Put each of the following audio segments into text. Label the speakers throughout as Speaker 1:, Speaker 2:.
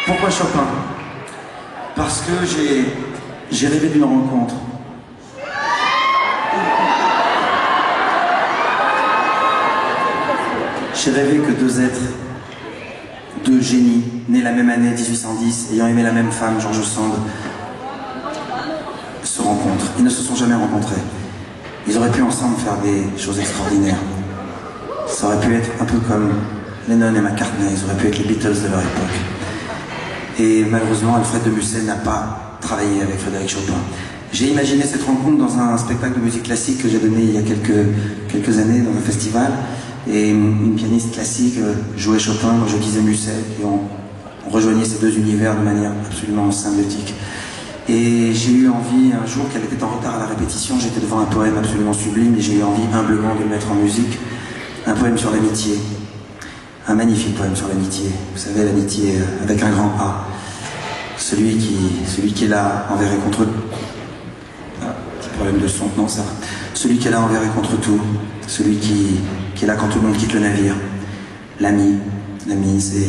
Speaker 1: Pourquoi Chopin? Parce que j'ai rêvé d'une rencontre. J'ai rêvé que deux êtres, deux génies, nés la même année, 1810, ayant aimé la même femme, George Sand, se rencontrent. Ils ne se sont jamais rencontrés. Ils auraient pu ensemble faire des choses extraordinaires. Ça aurait pu être un peu comme Lennon et McCartney, ils auraient pu être les Beatles de leur époque. Et malheureusement, Alfred de Musset n'a pas travaillé avec Frédéric Chopin. J'ai imaginé cette rencontre dans un spectacle de musique classique que j'ai donné il y a quelques années dans un festival. Et une pianiste classique jouait Chopin, moi je disais Musset, et on rejoignait ces deux univers de manière absolument symbiotique. Et j'ai eu envie, un jour qu'elle était en retard à la répétition, j'étais devant un poème absolument sublime et j'ai eu envie humblement de le mettre en musique. Un poème sur l'amitié, un magnifique poème sur l'amitié. Vous savez, l'amitié avec un grand A. Celui qui est là envers et contre... Ah, petit problème de son, non ça va. Celui qui est là envers et contre tout. Celui qui est là quand tout le monde quitte le navire. L'ami, c'est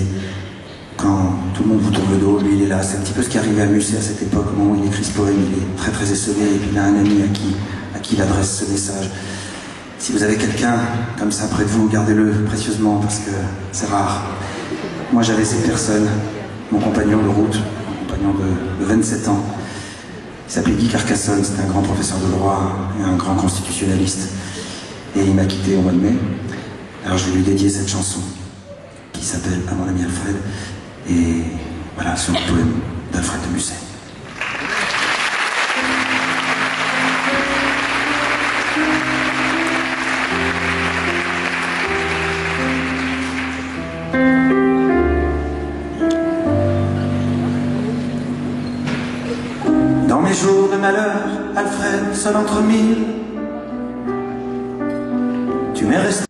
Speaker 1: quand tout le monde vous tourne le dos, lui il est là. C'est un petit peu ce qui arrivait à Musset à cette époque, au moment où il écrit ce poème. Il est très très esselé et puis il a un ami à qui il adresse ce message. Si vous avez quelqu'un comme ça près de vous, gardez-le précieusement parce que c'est rare. Moi j'avais cette personne, mon compagnon de route, mon compagnon de 27 ans. Il s'appelait Guy Carcassonne, c'était un grand professeur de droit et un grand constitutionnaliste. Et il m'a quitté au mois de mai. Alors je vais lui dédier cette chanson qui s'appelle « À mon ami Alfred ». Et voilà, c'est un poème d'Alfred de Musset. Dans mes jours de malheur, Alfred, seul entre mille, tu m'es resté